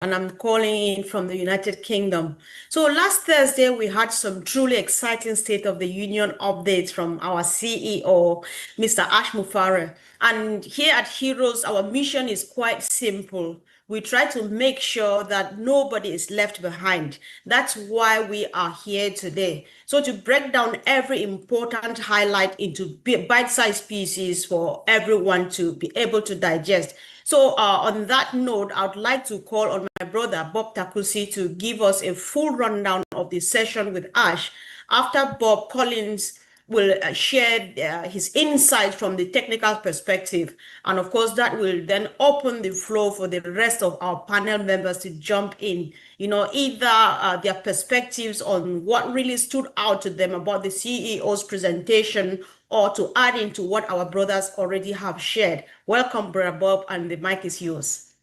and I'm calling in from the United Kingdom. So last Thursday, we had some truly exciting State of the Union updates from our CEO, Mr. Ash Mufareh. And here at Heroes, our mission is quite simple. We try to make sure that nobody is left behind. That's why we are here today. So to break down every important highlight into bite-sized pieces for everyone to be able to digest. So on that note, I would like to call on my brother, Bob Takusi, to give us a full rundown of the session with Ash. After Bob, Collins will share his insights from the technical perspective. And of course, that will then open the floor for the rest of our panel members to jump in, either their perspectives on what really stood out to them about the CEO's presentation or to add into what our brothers already have shared. Welcome, Brother Bob, and the mic is yours.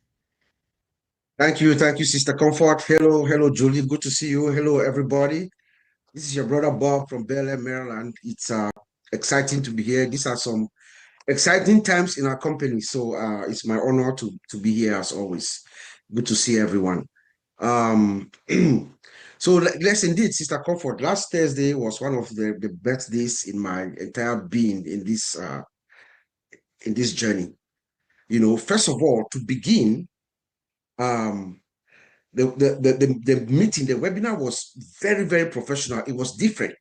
Thank you, Sister Comfort. Hello, Julie. Good to see you. Hello, everybody. This is your brother Bob from Bel Air, Maryland. It's exciting to be here. These are some exciting times in our company, so it's my honor to be here as always. Good to see everyone. So let's indeed, Sister Comfort. Last Thursday was one of the best days in my entire being in this journey. First of all, to begin, um, the meeting, the webinar was very, very professional. It was different.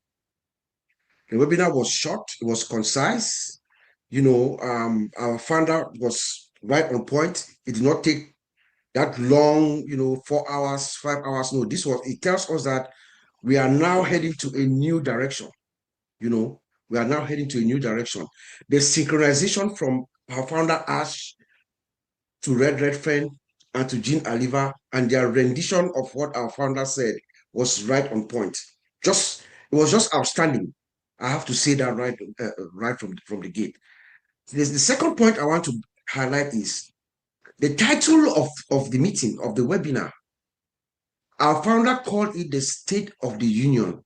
The webinar was short, it was concise. Our founder was right on point. It did not take that long, 4 hours, 5 hours. No, it tells us that we are now heading to a new direction. We are now heading to a new direction. The synchronization from our founder Ash to Red Friend and to Jean Aliva, and their rendition of what our founder said was right on point. It was just outstanding. I have to say that right from the gate. The second point I want to highlight is the title of the meeting, of the webinar. Our founder called it the State of the Union.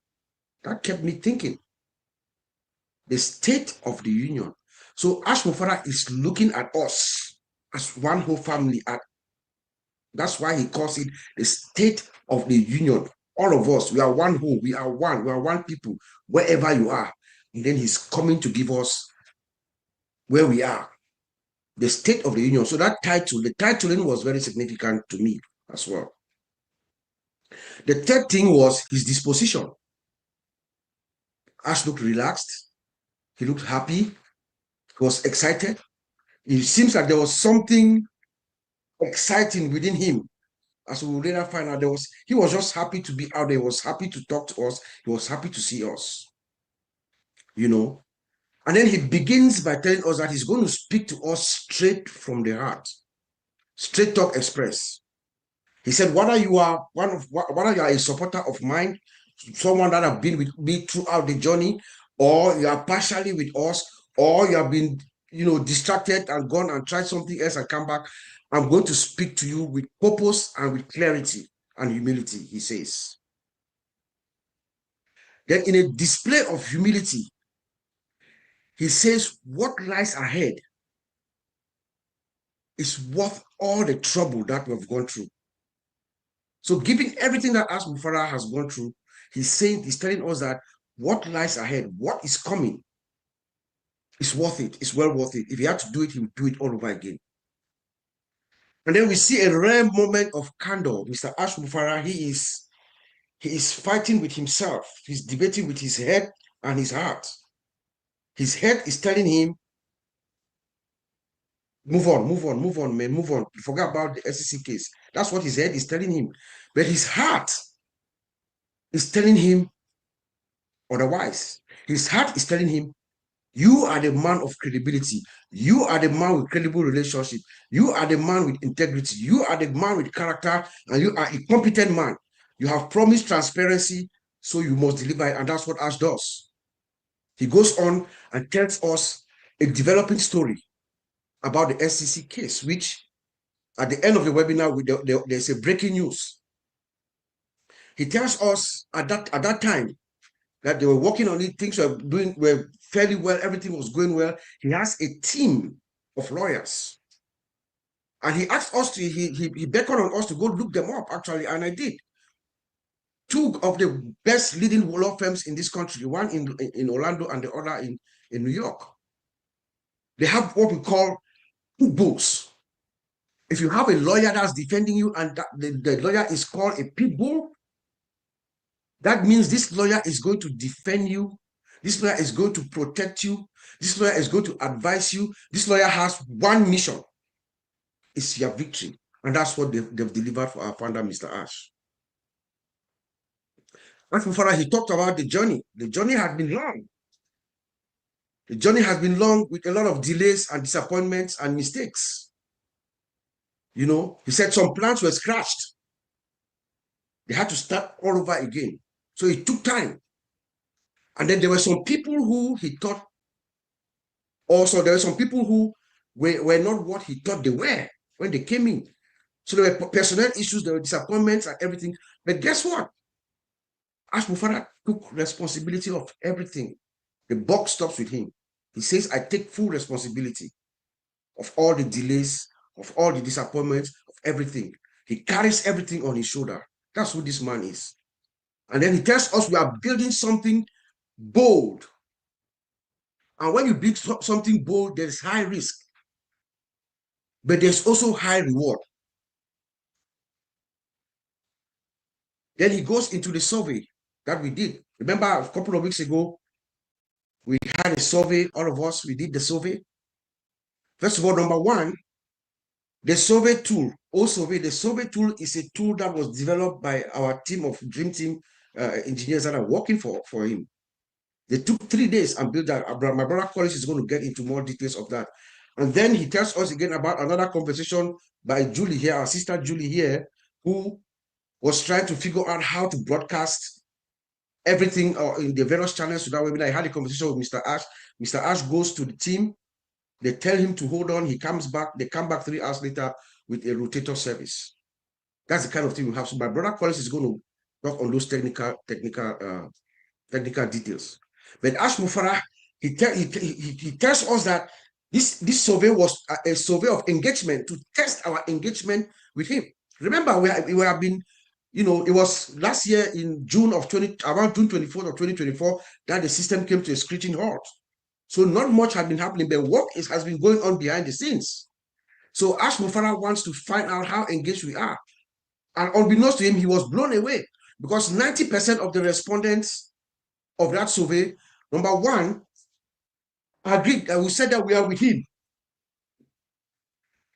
That kept me thinking. The State of the Union. So Ash Mufareh is looking at us as one whole family. That's why he calls it the State of the Union. All of us, we are one whole, we are one people, wherever you are. And then he's coming to give us where we are, the State of the Union. So that title, the titling was very significant to me as well. The third thing was his disposition. Ash looked relaxed. He looked happy. He was excited. It seems like there was something exciting within him. As we will later find out, he was just happy to be out there. He was happy to talk to us. He was happy to see us. And then he begins by telling us that he's going to speak to us straight from the heart. Straight Talk Express. He said, whether you are a supporter of mine, someone that have been with me throughout the journey, or you are partially with us, or you have been, distracted and gone and tried something else and come back, I'm going to speak to you with purpose and with clarity and humility, he says. Then in a display of humility, he says, what lies ahead is worth all the trouble that we've gone through. So given everything that Ash Mufareh has gone through, he's telling us that what lies ahead, what is coming, is worth it. It's well worth it. If he had to do it, he would do it all over again. And then we see a rare moment of candor. Mr. Ash Mufareh, he is fighting with himself. He's debating with his head and his heart. His head is telling him, move on, man, move on. Forget about the SEC case. That's what his head is telling him. But his heart is telling him otherwise. His heart is telling him, you are the man of credibility. You are the man with credible relationship. You are the man with integrity. You are the man with character, and you are a competent man. You have promised transparency, so you must deliver it, and that's what Ash does. He goes on and tells us a developing story about the SEC case, which at the end of the webinar, there's a breaking news. He tells us at that time that they were working on it, things were fairly well, everything was going well. He has a team of lawyers And he asked us to, he beckoned on us to go look them up, actually, and I did. Two of the best leading law firms in this country, one in Orlando and the other in New York. They have what we call two bulls. If you have a lawyer that's defending you and the lawyer is called a pit bull, that means this lawyer is going to defend you. This lawyer is going to protect you. This lawyer is going to advise you. This lawyer has one mission. It's your victory. And that's what they've delivered for our founder, Mr. Ash. And before he talked about the journey. The journey has been long. The journey has been long with a lot of delays and disappointments and mistakes. You know, he said some plans were scratched. They had to start all over again. So it took time. And then there were some people who he thought, also there were some people who were not what he thought they were when they came in. So there were personnel issues, there were disappointments and everything. But guess what? Ash Mufara took responsibility of everything. The buck stops with him. He says, I take full responsibility of all the delays, of all the disappointments, of everything. He carries everything on his shoulder. That's who this man is. And then he tells us we are building something bold. And when you build something bold, there's high risk, but there's also high reward. Then he goes into the survey that we did. Remember a couple of weeks ago, we had a survey, all of us, we did the survey. First of all, number one, the survey tool, the survey tool is a tool that was developed by our team of Dream Team engineers that are working for him. They took 3 days and built that. My brother Collins is going to get into more details of that. And then he tells us again about another conversation by Julie here, our sister Julie here, who was trying to figure out how to broadcast everything in the various channels to that webinar. I had a conversation with Mr. Ash. Mr. Ash goes to the team. They tell him to hold on. He comes back. They come back 3 hours later with a rotator service. That's the kind of thing we have. So my brother Collins is going to talk on those technical details. But Ash Mufara, he tells us that this survey was a survey of engagement to test our engagement with him. Remember, we have been, you know, it was last year in June of around June 24th of 2024 that the system came to a screeching halt. So not much had been happening, but work has been going on behind the scenes. So Ash Mufara wants to find out how engaged we are. And unbeknownst to him, he was blown away because 90% of the respondents of that survey, number one, agreed that we said that we are with him.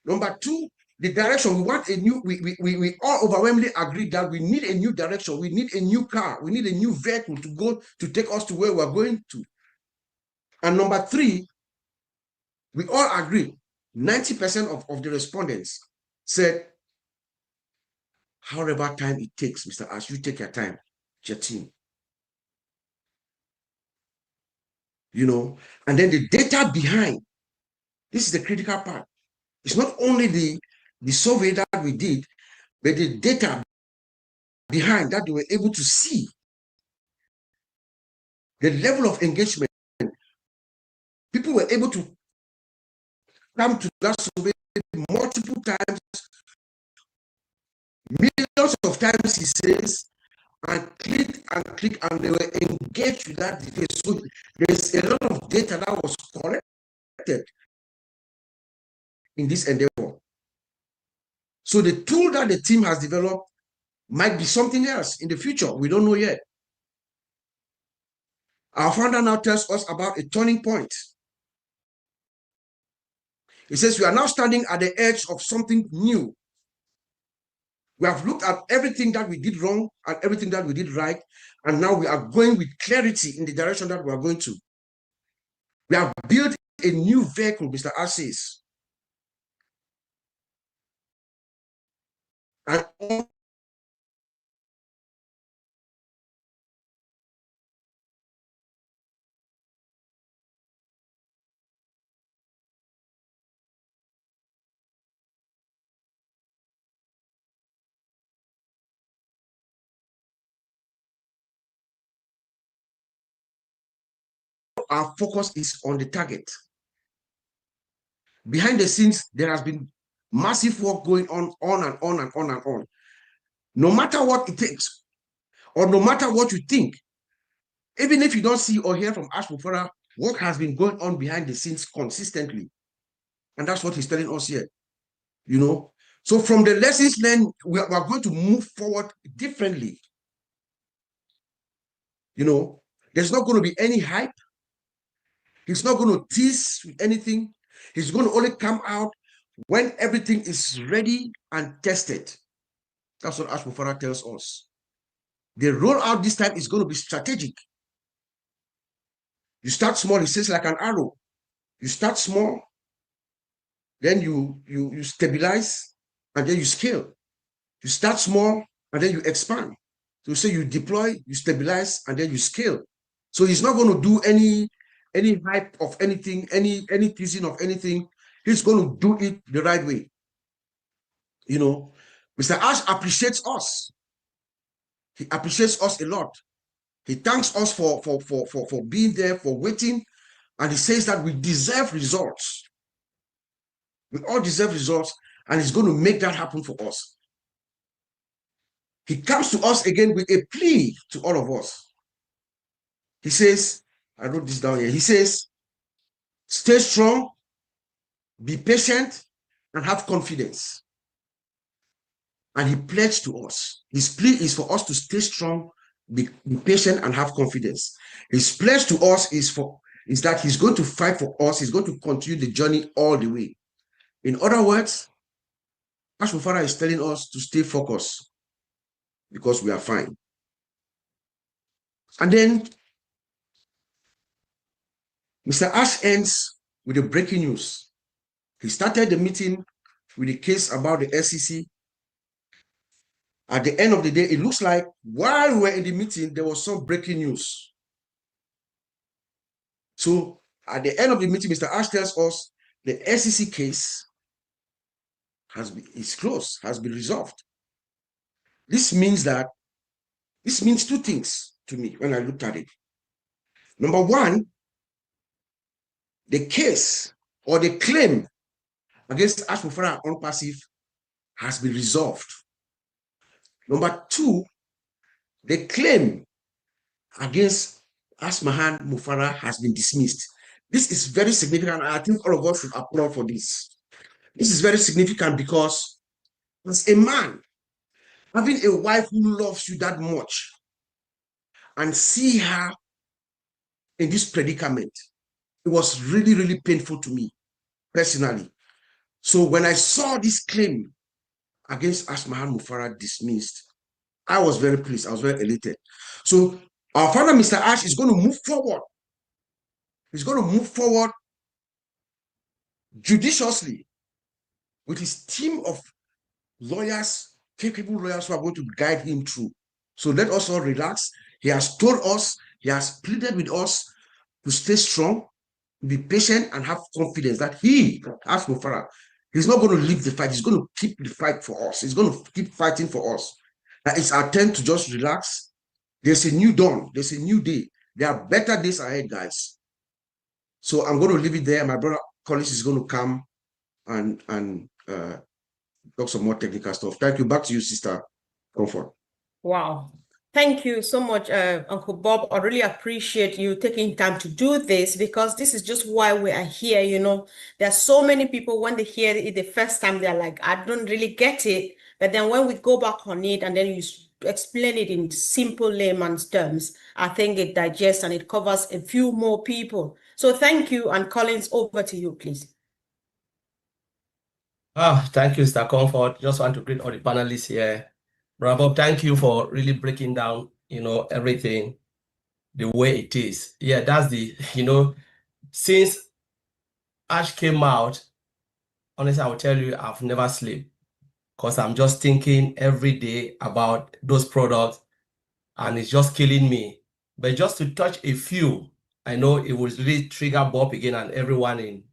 Number two, the direction, we want a new, we all overwhelmingly agreed that we need a new direction, we need a new car, we need a new vehicle to go to take us to where we're going to. And number three, we all agreed, 90% of the respondents said, however time it takes, Mr. Ash, you take your time, it's your team. You know, and then the data behind, this is the critical part. It's not only the survey that we did, but the data behind that they were able to see the level of engagement. People were able to come to that survey multiple times, millions of times, he says, and click, and they were engaged with that detail. So there's a lot of data that was collected in this endeavor. So the tool that the team has developed might be something else in the future. We don't know yet. Our founder now tells us about a turning point. He says we are now standing at the edge of something new. We have looked at everything that we did wrong and everything that we did right, and now we are going with clarity in the direction that we are going to. We have built a new vehicle, Mr. Ash says. And our focus is on the target. Behind the scenes, there has been Massive work going on and on and on and on. No matter what it takes, or no matter what you think, even if you don't see or hear from Ash Mufara, work has been going on behind the scenes consistently. And that's what he's telling us here. You know, so from the lessons learned, we are going to move forward differently. You know, there's not going to be any hype. He's not going to tease with anything. He's going to only come out when everything is ready and tested. That's what Ash Mufara tells us. The rollout this time is going to be strategic. You start small, he says, like an arrow. You start small, then you stabilize, and then you scale. You start small, and then you expand. So say you deploy, you stabilize, and then you scale. So he's not going to do any hype of anything, any teasing of anything. He's going to do it the right way. You know, Mr. Ash appreciates us. He appreciates us a lot. He thanks us for being there, for waiting, and he says that we deserve results. We all deserve results, and he's going to make that happen for us. He comes to us again with a plea to all of us. He says, I wrote this down here. He says, stay strong, be patient, and have confidence. And he pledged to us. His plea is for us to stay strong, be patient, and have confidence. His pledge to us is that he's going to fight for us. He's going to continue the journey all the way. In other words, Ash Mufara is telling us to stay focused because we are fine. And then Mr. Ash ends with the breaking news. He started the meeting with the case about the SEC. At the end of the day, it looks like while we were in the meeting, there was some breaking news. So at the end of the meeting, Mr. Ash tells us the SEC case is closed, has been resolved. This means two things to me when I looked at it. Number one, the case or the claim against Ash Mufara and Onpassive has been resolved. Number two, the claim against Asmahan Mufara has been dismissed. This is very significant. I think all of us should applaud for this. This is very significant because as a man, having a wife who loves you that much and see her in this predicament, it was really, really painful to me personally. So when I saw this claim against Asmahan Mufara dismissed, I was very pleased. I was very elated. So our father, Mr. Ash, is going to move forward. He's going to move forward judiciously with his team of lawyers, capable lawyers who are going to guide him through. So let us all relax. He has told us, he has pleaded with us to stay strong, be patient, and have confidence that he, Ash Mufara, he's not going to leave the fight. He's going to keep the fight for us. He's going to keep fighting for us. That it's our turn to just relax. There's a new dawn. There's a new day. There are better days ahead, guys. So I'm going to leave it there. My brother Collins is going to come and talk some more technical stuff. Thank you. Back to you, Sister Comfort. Wow. Thank you so much, Uncle Bob. I really appreciate you taking time to do this because this is just why we are here. You know, there are so many people when they hear it the first time, they're like, I don't really get it. But then when we go back on it and then you explain it in simple layman's terms, I think it digests and it covers a few more people. So thank you. And Collins, over to you, please. Thank you, Mr. Comfort. Just want to greet all the panelists here. Bravo, thank you for really breaking down, everything the way it is. Yeah, that's since Ash came out, honestly, I will tell you, I've never slept because I'm just thinking every day about those products and it's just killing me. But just to touch a few, I know it will really trigger Bob again and everyone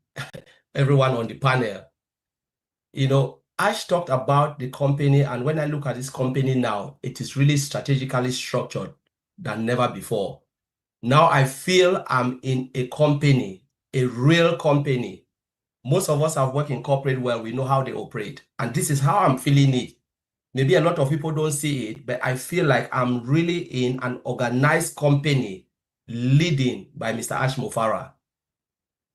on the panel. Ash talked about the company, and when I look at this company now, it is really strategically structured than never before. Now I feel I'm in a company, a real company, Most of us have worked in corporate world. We know how they operate. And this is how I'm feeling it. Maybe a lot of people don't see it, but I feel like I'm really in an organized company leading by Mr. Ash Mufara.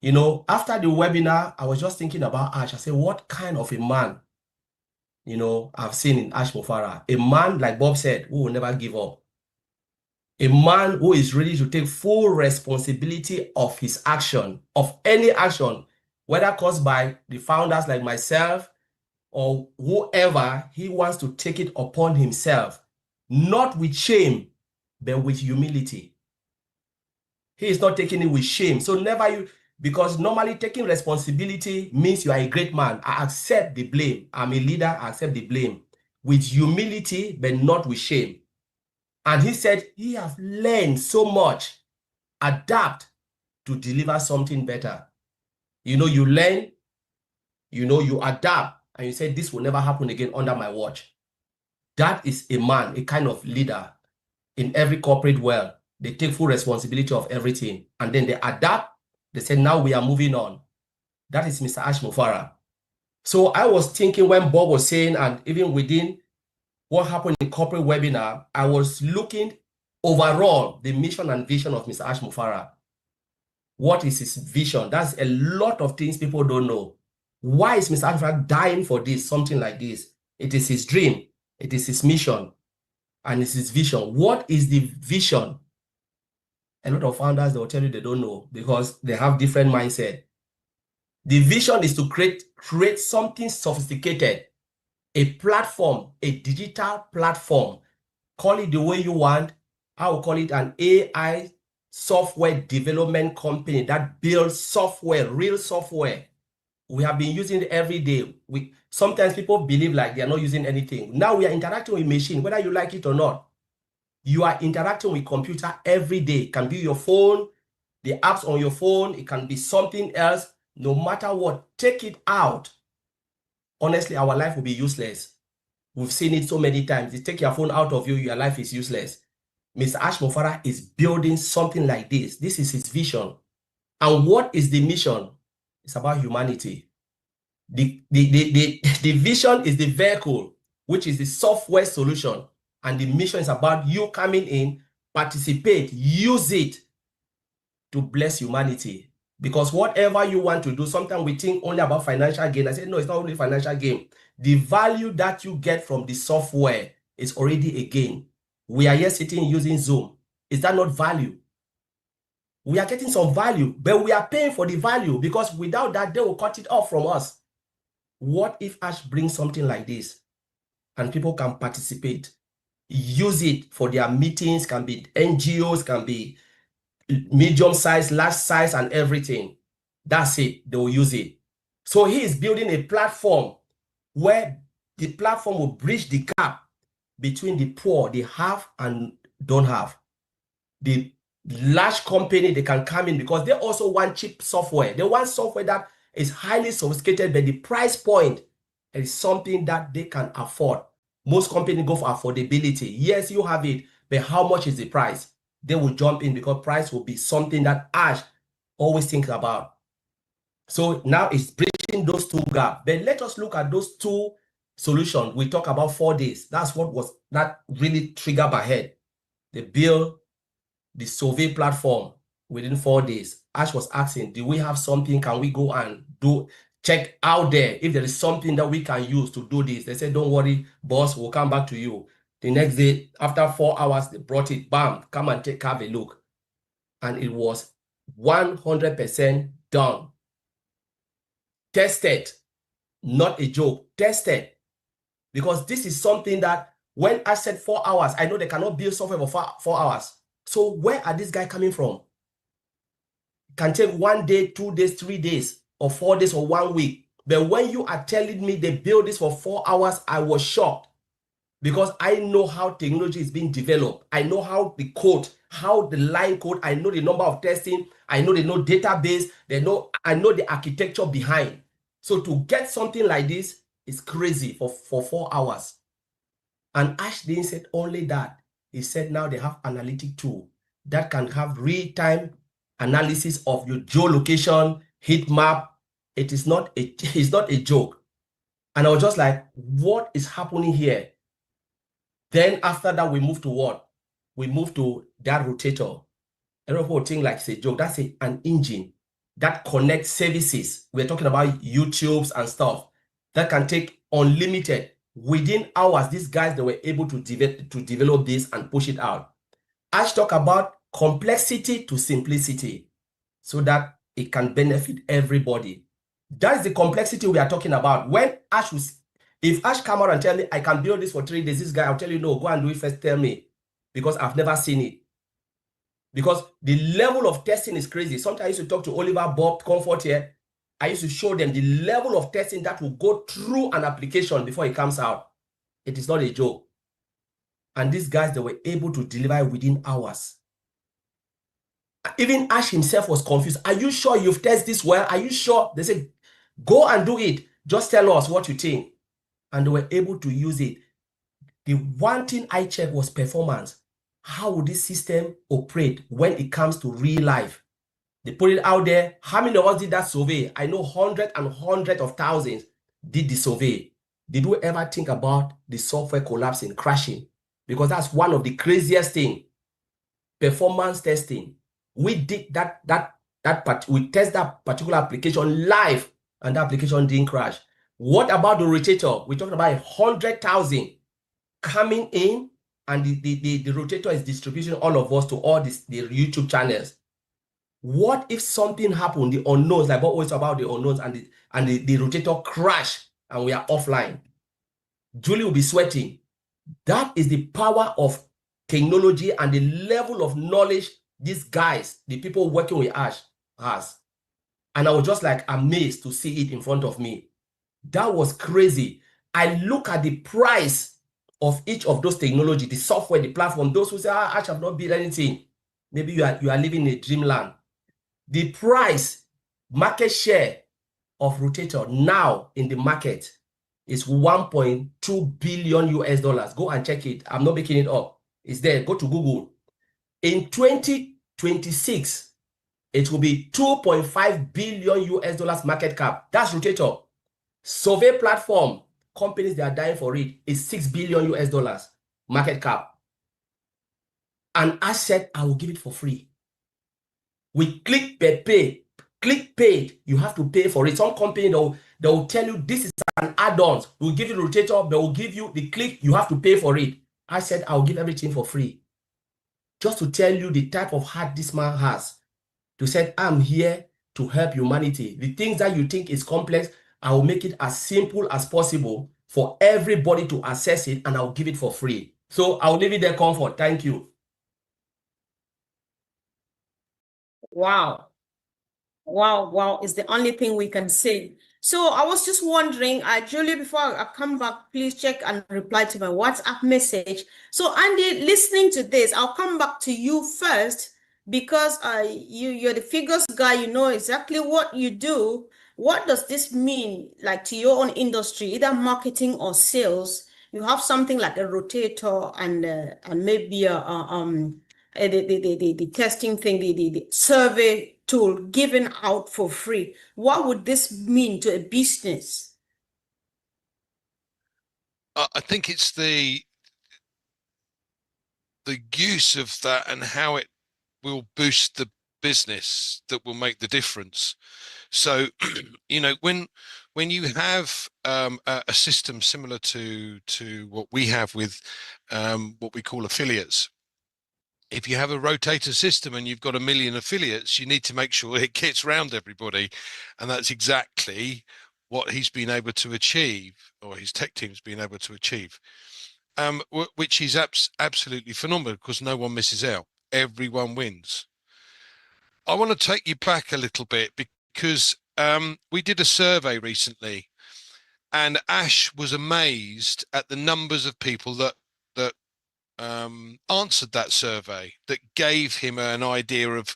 You know, after the webinar, I was just thinking about Ash. I said, what kind of a man, you know, I've seen in Ash Mufara? A man, like Bob said, who will never give up. A man who is ready to take full responsibility of his action, of any action, whether caused by the founders like myself or whoever. He wants to take it upon himself, not with shame, but with humility. He is not taking it with shame. So never you, because normally taking responsibility means you are a great man. I accept the blame. I'm a leader, I accept the blame. With humility, but not with shame. And he said he have learned so much, adapt to deliver something better. You know, you learn, you know, you adapt, and you say, this will never happen again under my watch. That is a man, a kind of leader in every corporate world. They take full responsibility of everything, and then they adapt. They say, now we are moving on. That is Mr. Ash Mufara. So I was thinking when Bob was saying, and even within what happened in corporate webinar, I was looking overall the mission and vision of Mr. Ash Mufara. What is his vision? That's a lot of things people don't know. Why is Mr. Ash Mufara dying for this, something like this? It is his dream. It is his mission. And it's his vision. What is the vision? A lot of founders, they will tell you they don't know because they have different mindset. The vision is to create something sophisticated, a platform, a digital platform. Call it the way you want. I will call it an AI software development company that builds software, real software. We have been using it every day. Sometimes people believe like they are not using anything. Now we are interacting with machine, whether you like it or not. You are interacting with computer every day. It can be your phone, the apps on your phone. It can be something else. No matter what, take it out. Honestly, our life will be useless. We've seen it so many times. You take your phone out of you, your life is useless. Mr. Ash Mufara is building something like this. This is his vision. And what is the mission? It's about humanity. The vision is the vehicle, which is the software solution. And the mission is about you coming in, participate, use it to bless humanity. Because whatever you want to do, sometimes we think only about financial gain. I said, no, it's not only financial gain. The value that you get from the software is already a gain. We are here sitting using Zoom. Is that not value? We are getting some value, but we are paying for the value because without that, they will cut it off from us. What if Ash brings something like this and people can participate, use it for their meetings, can be NGOs, can be medium size, large size, and everything. That's it. They will use it. So he is building a platform where the platform will bridge the gap between the poor, the have and don't have. The large company, they can come in because they also want cheap software. They want software that is highly sophisticated, but the price point is something that they can afford. Most companies go for affordability. Yes, you have it, but how much is the price? They will jump in because price will be something that Ash always thinks about. So now it's bridging those two gaps. But let us look at those two solutions. We talk about 4 days. That's what was that really triggered my head. They build the survey platform within 4 days. Ash was asking, do we have something? Can we go and check out there if there is something that we can use to do this? They said, don't worry, boss, we'll come back to you. The next day, after 4 hours, they brought it, bam, come and have a look. And it was 100% done. Tested, not a joke, tested. Because this is something that when I said 4 hours, I know they cannot build software for 4 hours. So where are these guys coming from? It can take 1 day, 2 days, 3 days, or 4 days, or 1 week. But when you are telling me they build this for 4 hours, I was shocked. Because I know how technology is being developed. I know how the code, how the line code, I know the number of testing, I know database, I know the architecture behind. So to get something like this is crazy for 4 hours. And Ash didn't say only that. He said now they have analytic tool that can have real-time analysis of your geolocation, heat map, it's not a joke. And I was just like, what is happening here? Then after that, we moved to what? We moved to that rotator. Everyone will think like it's a joke. That's an engine that connects services. We're talking about YouTubes and stuff that can take unlimited. Within hours, these guys, they were able to develop this and push it out. Ash talk about complexity to simplicity so that it can benefit everybody. That is the complexity we are talking about. When Ash was, if Ash come out and tell me, I can build this for 3 days, this guy, I'll tell you, no, go and do it first, tell me, because I've never seen it. Because the level of testing is crazy. Sometimes I used to talk to Oliver, Bob, Comfort here. I used to show them the level of testing that will go through an application before it comes out. It is not a joke. And these guys, they were able to deliver within hours. Even Ash himself was confused. Are you sure you've tested this well? Are you sure? They said, go and do it. Just tell us what you think. And they were able to use it. The one thing I checked was performance. How would this system operate when it comes to real life? They put it out there. How many of us did that survey? I know hundreds and hundreds of thousands did the survey. Did we ever think about the software collapsing, crashing? Because that's one of the craziest things. Performance testing. We did we test that particular application live, and the application didn't crash. What about the rotator? We're talking about 100,000 coming in, and the rotator is distributing all of us to all the YouTube channels. What if something happened, the unknowns, like what always about the unknowns, and the rotator crash and we are offline? Julie will be sweating. That is the power of technology and the level of knowledge these guys, the people working with Ash, has. And I was just like amazed to see it in front of me. That was crazy. I look at the price of each of those technology, the software, the platform. Those who say, Ash have not built anything. Maybe you are living in a dreamland. The price, market share of Rotator now in the market is 1.2 billion US dollars. Go and check it. I'm not making it up. It's there. Go to Google. In 2026, it will be 2.5 billion US dollars market cap. That's Rotator. Survey platform, companies that are dying for it, is 6 billion US dollars market cap. And I said, I will give it for free. We click per pay, click paid, you have to pay for it. Some company they will tell you this is an add-on. We'll give you the rotator, they will give you the click, you have to pay for it. I said, I'll give everything for free. Just to tell you the type of heart this man has. To say, I'm here to help humanity. The things that you think is complex, I will make it as simple as possible for everybody to access it, and I'll give it for free. So I'll leave it there, Comfort. Thank you. Wow. Wow, is the only thing we can say. So I was just wondering, Julie, before I come back, please check and reply to my WhatsApp message. So Andy, listening to this, I'll come back to you first because you're the figures guy, you know exactly what you do. What does this mean, like to your own industry, either marketing or sales? You have something like a rotator and maybe the testing thing, the survey tool given out for free. What would this mean to a business? I think it's the use of that and how it will boost the business that will make the difference. So, when you have a system similar to what we have with what we call affiliates. If you have a rotator system and you've got 1 million affiliates, you need to make sure it gets round everybody. And that's exactly what he's been able to achieve, or his tech team's been able to achieve, which is absolutely phenomenal because no one misses out. Everyone wins. I want to take you back a little bit because we did a survey recently, and Ash was amazed at the numbers of people that answered that survey, that gave him an idea of,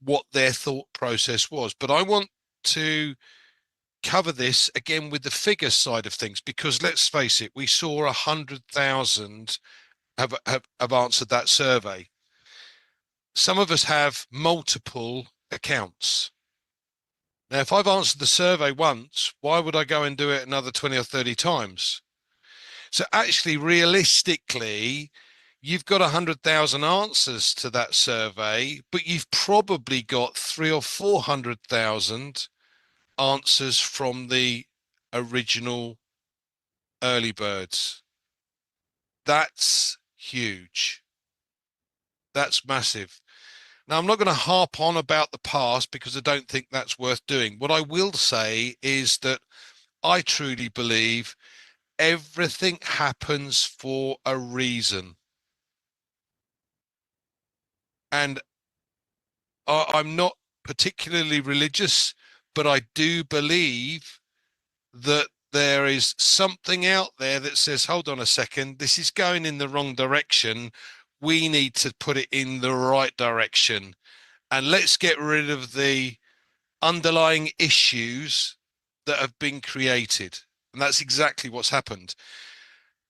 what their thought process was. But I want to cover this again with the figure side of things, because let's face it, we saw 100,000 have answered that survey. Some of us have multiple accounts. Now, if I've answered the survey once, why would I go and do it another 20 or 30 times? So actually, realistically, you've got 100,000 answers to that survey, but you've probably got 300,000 or 400,000 answers from the original early birds. That's huge. That's massive. Now, I'm not going to harp on about the past because I don't think that's worth doing. What I will say is that I truly believe everything happens for a reason. And I'm not particularly religious, but I do believe that there is something out there that says, hold on a second, this is going in the wrong direction. We need to put it in the right direction. And let's get rid of the underlying issues that have been created. And that's exactly what's happened.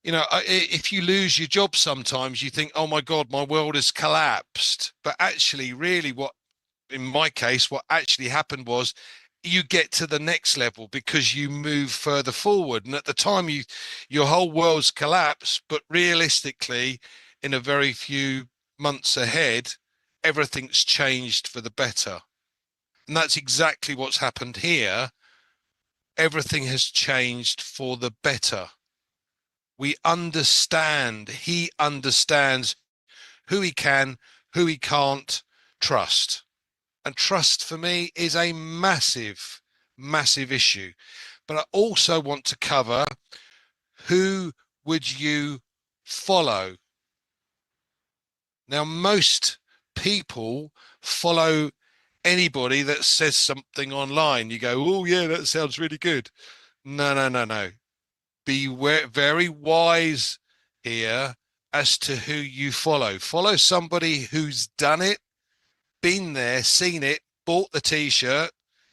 You know, if you lose your job sometimes, you think, oh my God, my world has collapsed. But actually, really, what in my case, what actually happened was you get to the next level because you move further forward. And at the time, your whole world's collapsed. But realistically, in a very few months ahead, everything's changed for the better. And that's exactly what's happened here. Everything has changed for the better. We understand, he understands who he can, who he can't trust. And trust for me is a massive, massive issue. But I also want to cover who would you follow? Now, most people follow anybody that says something online. You go, oh, yeah, that sounds really good. No, no, no, no. Be very wise here as to who you follow. Follow somebody who's done it, been there, seen it, bought the t-shirt,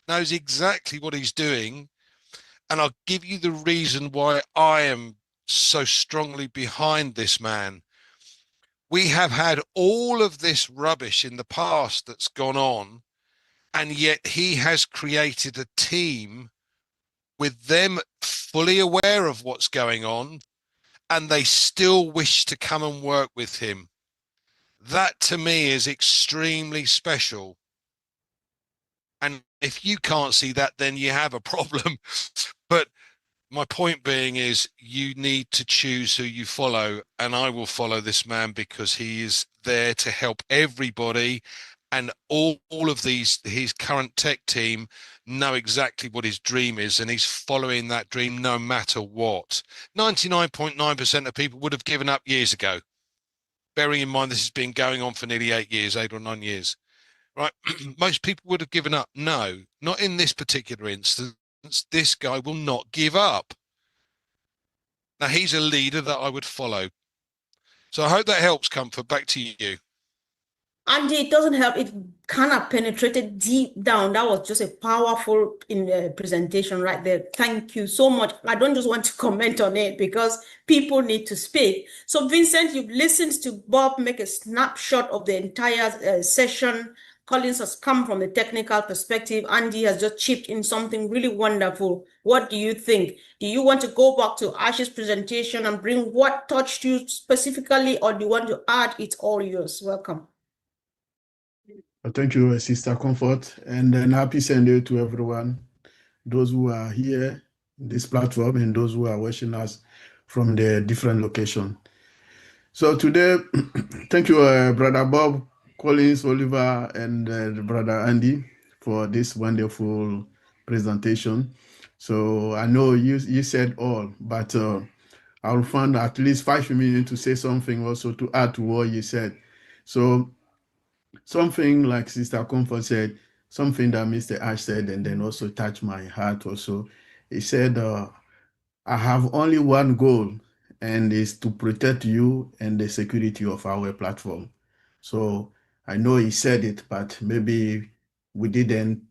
knows exactly what he's doing. And I'll give you the reason why I am so strongly behind this man. We have had all of this rubbish in the past that's gone on, and yet he has created a team with them fully aware of what's going on, and they still wish to come and work with him. That to me is extremely special. And if you can't see that, then you have a problem. But my point being is you need to choose who you follow. And I will follow this man because he is there to help everybody. And all of these, his current tech team know exactly what his dream is. And he's following that dream no matter what. 99.9% of people would have given up years ago. Bearing in mind this has been going on for nearly 8 years, 8 or 9 years. Right? Most people would have given up. No, not in this particular instance. This guy will not give up. Now, he's a leader that I would follow. So I hope that helps, Comfort. Back to you. Andy, it doesn't help. It kind of penetrated deep down. That was just a powerful presentation right there. Thank you so much. I don't just want to comment on it because people need to speak. So, Vincent, you've listened to Bob make a snapshot of the entire session. Collins has come from the technical perspective. Andy has just chipped in something really wonderful. What do you think? Do you want to go back to Ash's presentation and bring what touched you specifically, or do you want to add? It's all yours. Welcome. Thank you, Sister Comfort, and then happy Sunday to everyone, those who are here in this platform and those who are watching us from the different location. So today, thank you, Brother Bob, Collins, Oliver, and Brother Andy for this wonderful presentation. So I know you said all, but I'll find at least 5 minutes to say something also to add to what you said. So something like Sister Comfort said, something that Mr. Ash said, and then also touched my heart also. He said, I have only one goal, and is to protect you and the security of our platform. So I know he said it, but maybe we didn't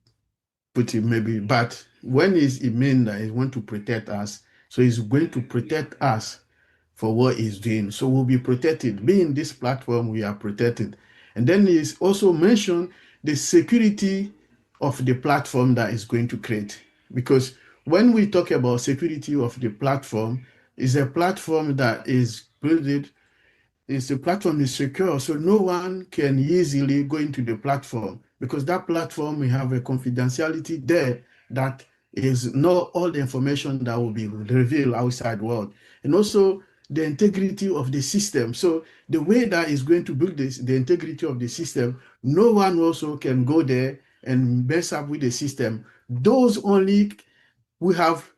put it maybe, but when is it mean that he want to protect us? So he's going to protect us for what he's doing. So we'll be protected. Being this platform, we are protected. And then he's also mentioned the security of the platform that is going to create. Because when we talk about security of the platform, is a platform that is built, is the platform is secure, so no one can easily go into the platform, because that platform we have a confidentiality there that is not all the information that will be revealed outside world. And also the integrity of the system. So the way that is going to build this, the integrity of the system, no one also can go there and mess up with the system. Those only who have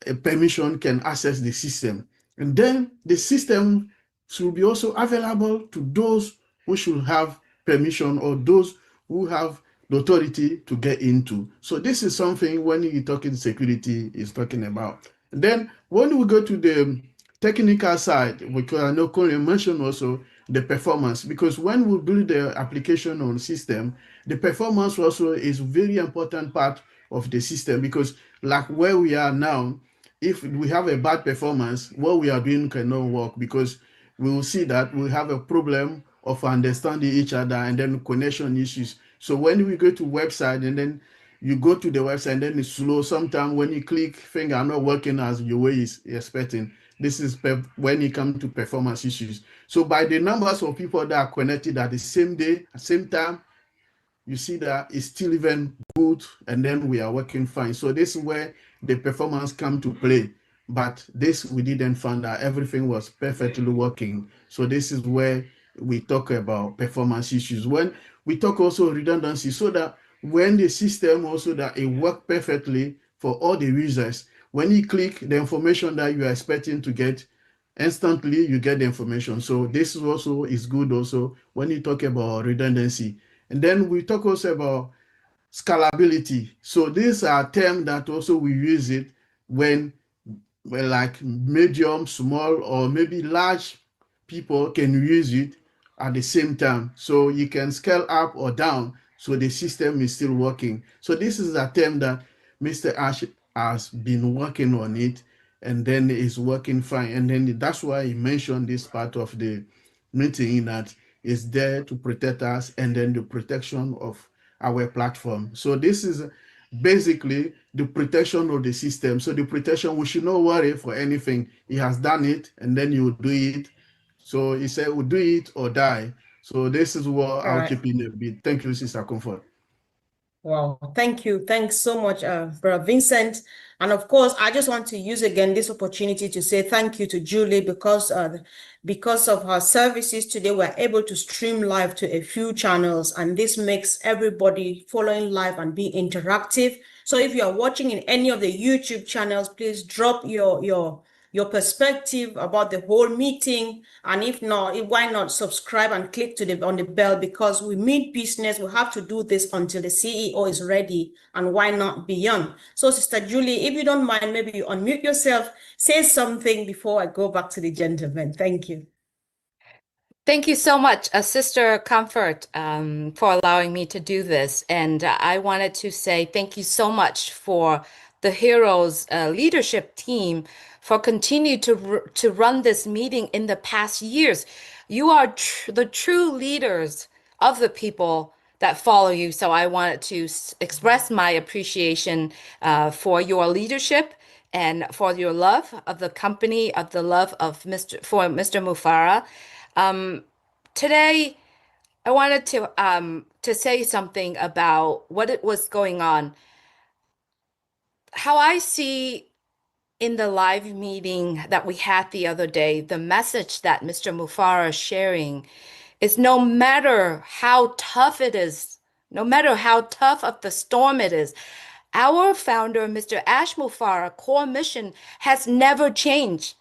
a permission can access the system. And then the system should be also available to those who should have permission, or those who have the authority to get into. So this is something when you're talking security is talking about. And then when we go to the technical side, because I know Colin mentioned also the performance, because when we build the application on system, the performance also is very important part of the system, because like where we are now, if we have a bad performance, what we are doing cannot work, because we will see that we have a problem of understanding each other and then connection issues. So when we go to website and then you go to the website and then it's slow, sometimes when you click, things are not working as your way is expecting. This is when it comes to performance issues. So by the numbers of people that are connected at the same day, same time, you see that it's still even good, and then we are working fine. So this is where the performance come to play. But this, we didn't find that everything was perfectly working. So this is where we talk about performance issues. When we talk also redundancy, so that when the system also that it work perfectly for all the users, when you click the information that you are expecting to get, instantly you get the information. So this is also is good also when you talk about redundancy. And then we talk also about scalability. So these are terms that also we use it when like medium, small, or maybe large people can use it at the same time. So you can scale up or down, so the system is still working. So this is a term that Mr. Ash has been working on it, and then is working fine. And then that's why he mentioned this part of the meeting, that is there to protect us, and then the protection of our platform. So this is basically the protection of the system. So the protection, we should not worry for anything. He has done it, and then you do it. So he said, we'll do it or die. So this is what All I'll right. keep in a bit. Thank you, Sister Comfort. Wow, thank you. Thanks so much, Brother Vincent. And of course, I just want to use again this opportunity to say thank you to Julie, because of her services today, we're able to stream live to a few channels, and this makes everybody following live and be interactive. So if you are watching in any of the YouTube channels, please drop your perspective about the whole meeting. And if not, why not subscribe and click on the bell, because we mean business. We have to do this until the CEO is ready, and why not beyond. So Sister Julie, if you don't mind, maybe you unmute yourself, say something before I go back to the gentleman. Thank you. Thank you so much, Sister Comfort, for allowing me to do this. And I wanted to say thank you so much for the Heroes leadership team for continue to run this meeting in the past years. You are the true leaders of the people that follow you. So I wanted to express my appreciation for your leadership and for your love of the company, of the love of Mr. Mufara. Today, I wanted to say something about what it was going on. How I see in the live meeting that we had the other day, the message that Mr. Mufara is sharing is, no matter how tough it is, no matter how tough of the storm it is, our founder, Mr. Ash Mufara, core mission has never changed.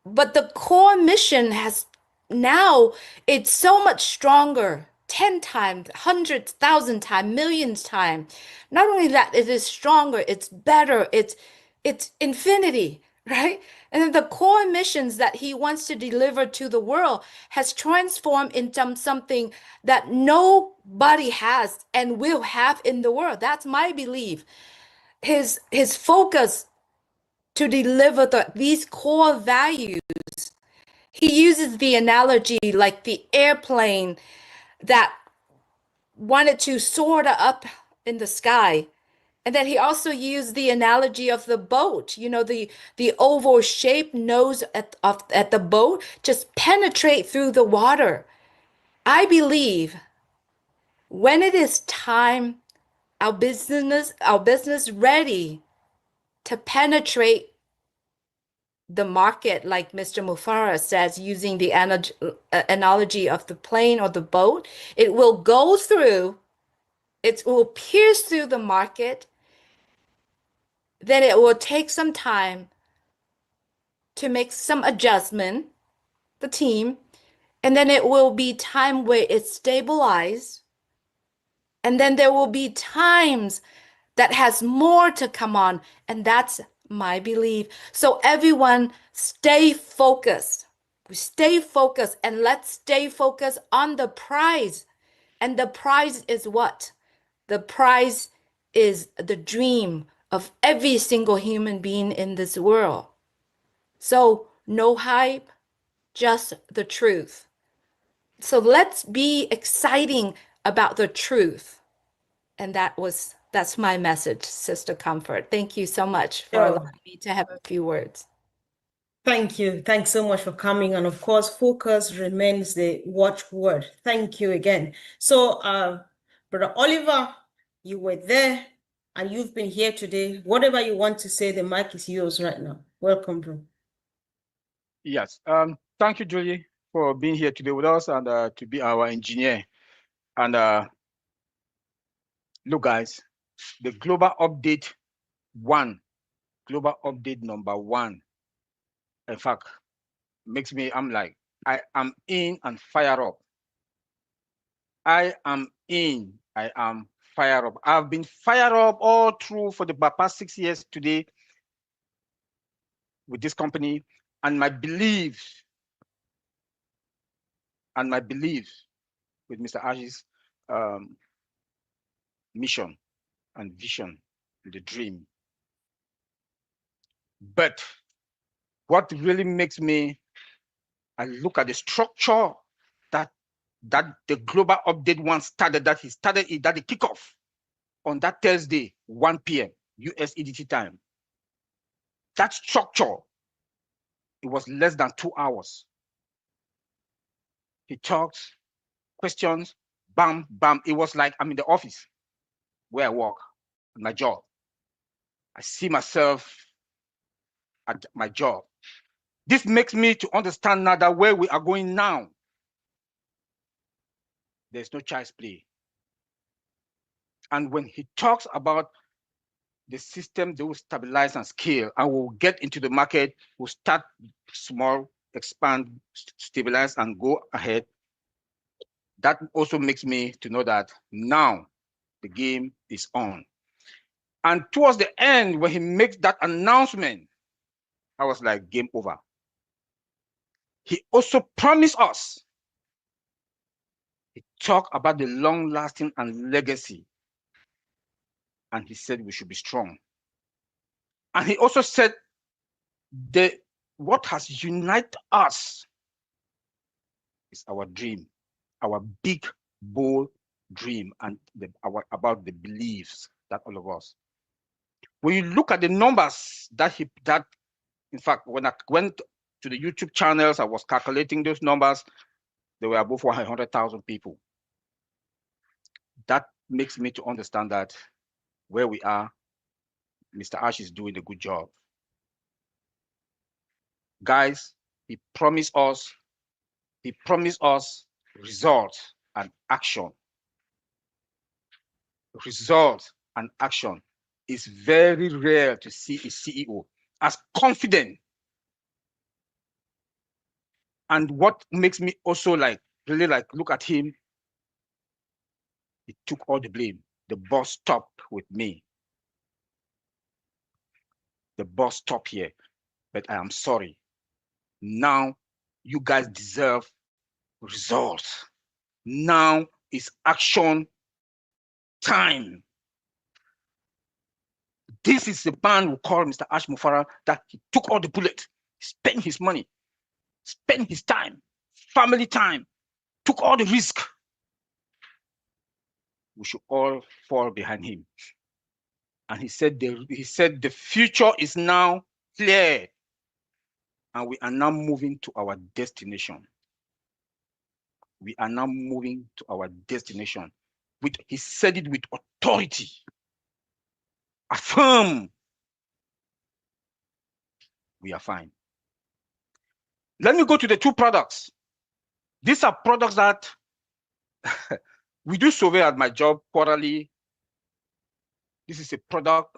But the core mission has now, it's so much stronger, 10 times, hundreds, thousand times, millions times. Not only that, it is stronger, it's better, it's infinity, right? And then the core missions that he wants to deliver to the world has transformed into something that nobody has and will have in the world. That's my belief. His focus to deliver these core values, he uses the analogy like the airplane that wanted to soar up in the sky. And then he also used the analogy of the boat, you know, the oval shaped nose at the boat just penetrate through the water. I believe when it is time, our business ready to penetrate the market, like Mr. Mufara says, using the analogy of the plane or the boat, it will go through, it will pierce through the market, then it will take some time to make some adjustment, the team, and then it will be time where it's stabilized, and then there will be times that has more to come on, and that's my belief. So everyone stay focused. Stay focused, and let's stay focused on the prize. And the prize is what? The prize is the dream of every single human being in this world. So no hype, just the truth. So let's be exciting about the truth. And that's my message, Sister Comfort. Thank you so much for Sure. allowing me to have a few words. Thank you. Thanks so much for coming. And of course, focus remains the watchword. Thank you again. So, Brother Oliver, you were there and you've been here today. Whatever you want to say, the mic is yours right now. Welcome, bro. Yes. Thank you, Julie, for being here today with us and to be our engineer. And look, guys, the global update number one, in fact, makes me, I am in and fire up. I am fire up. I've been fire up all through for the past 6 years today with this company, and my belief with Mr. Ash's mission and vision, the dream. But what really makes me, I look at the structure that the global update one started, that the kickoff on that Thursday, 1 p.m. US EDT time. That structure, it was less than 2 hours. He talked, questions, bam, bam. It was like I'm in the office where I work, my job. I see myself at my job. This makes me to understand now that where we are going now, there's no child's play. And when he talks about the system, they will stabilize and scale, and we'll get into the market, we'll start small, expand, stabilize, and go ahead. That also makes me to know that now the game is on. And towards the end, when he makes that announcement, I was like, game over. He also promised us, he talked about the long lasting and legacy. And he said we should be strong. And he also said what has united us is our dream, our big, bold dream, and about the beliefs that all of us. When you look at the numbers that in fact, when I went to the YouTube channels, I was calculating those numbers, there were above 100,000 people. That makes me to understand that where we are, Mr. Ash is doing a good job. Guys, he promised us results and action. Results and action is very rare to see a CEO as confident. And what makes me also really look at him, he took all the blame. The boss stopped with me. The boss stopped here, but I am sorry. Now you guys deserve results. Now is action time. This is the man we call Mr. Ash Mufara, that he took all the bullets, spent his money, spent his time, family time, took all the risk. we should all fall behind him. And he said the future is now clear, and we are now moving to our destination. We are now moving to our destination. He said it with authority. Affirm. We are fine. Let me go to the two products. These are products that we do survey at my job quarterly. This is a product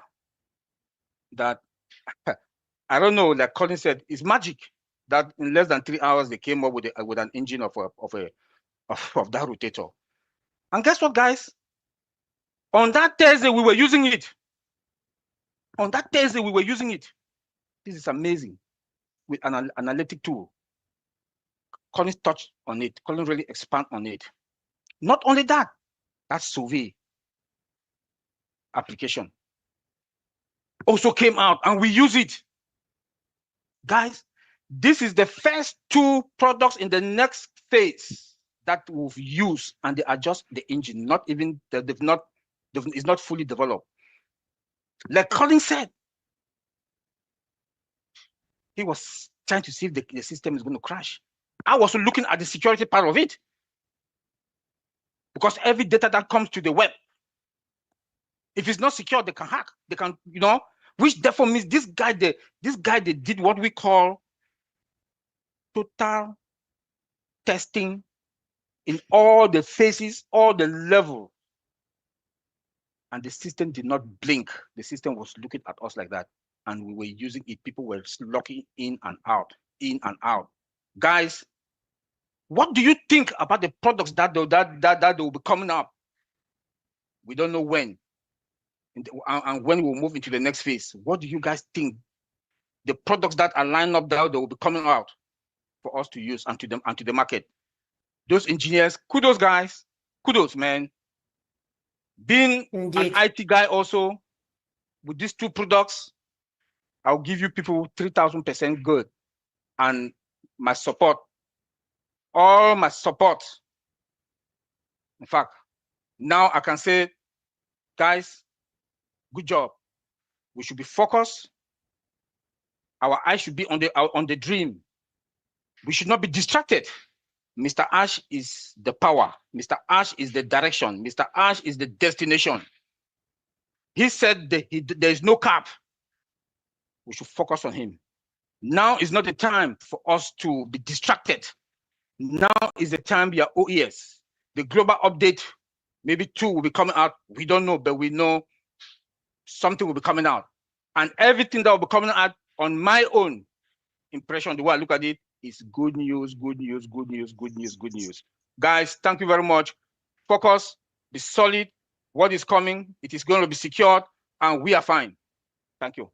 that I don't know, like Colin said, it's magic that in less than 3 hours they came up with an engine of that rotator. And guess what, guys? On that Thursday we were using it. On that Thursday we were using it. This is amazing. With an analytic tool. Colin touched on it. Colin really expand on it. Not only that, that survey application also came out and we use it. Guys, this is the first two products in the next phase that we've used, and they adjust the engine. Not even it's not fully developed. Like Colin said, he was trying to see if the system is going to crash. I was looking at the security part of it, because every data that comes to the web, if it's not secure, they can hack. They can, which therefore means this guy they did what we call total testing in all the phases, all the level, and the system did not blink. The system was looking at us like that, and we were using it. People were locking in and out, in and out. Guys, what do you think about the products that will be coming up? We don't know when, and when we'll move into the next phase. What do you guys think? The products that are lined up there, they will be coming out for us to use and to the market. Those engineers, kudos, guys. Kudos, man. Being Indeed. an IT guy also, with these two products, I'll give you people 3,000% good. And my support, all my support. In fact, now I can say, guys, good job. We should be focused. Our eyes should be on the dream. We should not be distracted. Mr. Ash is the power. Mr. Ash is the direction. Mr. Ash is the destination. He said there is no cap. We should focus on him. Now is not the time for us to be distracted. Now is the time we are OES. The global update, maybe 2 will be coming out. We don't know, but we know something will be coming out. And everything that will be coming out, on my own impression, the way I look at it, is good news, good news, good news, good news, good news. Guys, thank you very much. Focus, be solid. What is coming, it is going to be secured, and we are fine. Thank you.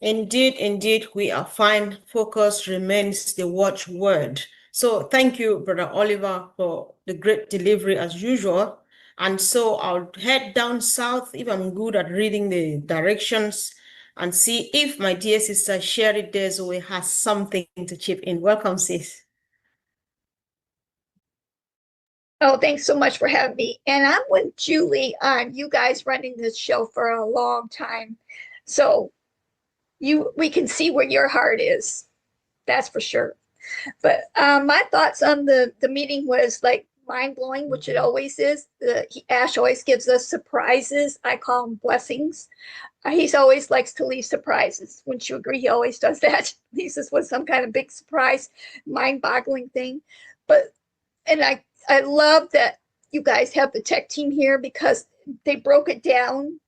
Indeed, we are fine. Focus remains the watchword. So thank you, Brother Oliver, for the great delivery as usual. And so I'll head down south if I'm good at reading the directions and see if my dear sister Sherry Deswe has something to chip in. Welcome, sis. Oh, thanks so much for having me. And I'm with Julie on you guys running this show for a long time. So we can see where your heart is. That's for sure. But my thoughts on the meeting was like mind-blowing, which it always is. Ash always gives us surprises. I call them blessings. He always likes to leave surprises. Wouldn't you agree? He always does that. Leaves us with some kind of big surprise, mind-boggling thing. And I love that you guys have the tech team here because they broke it down.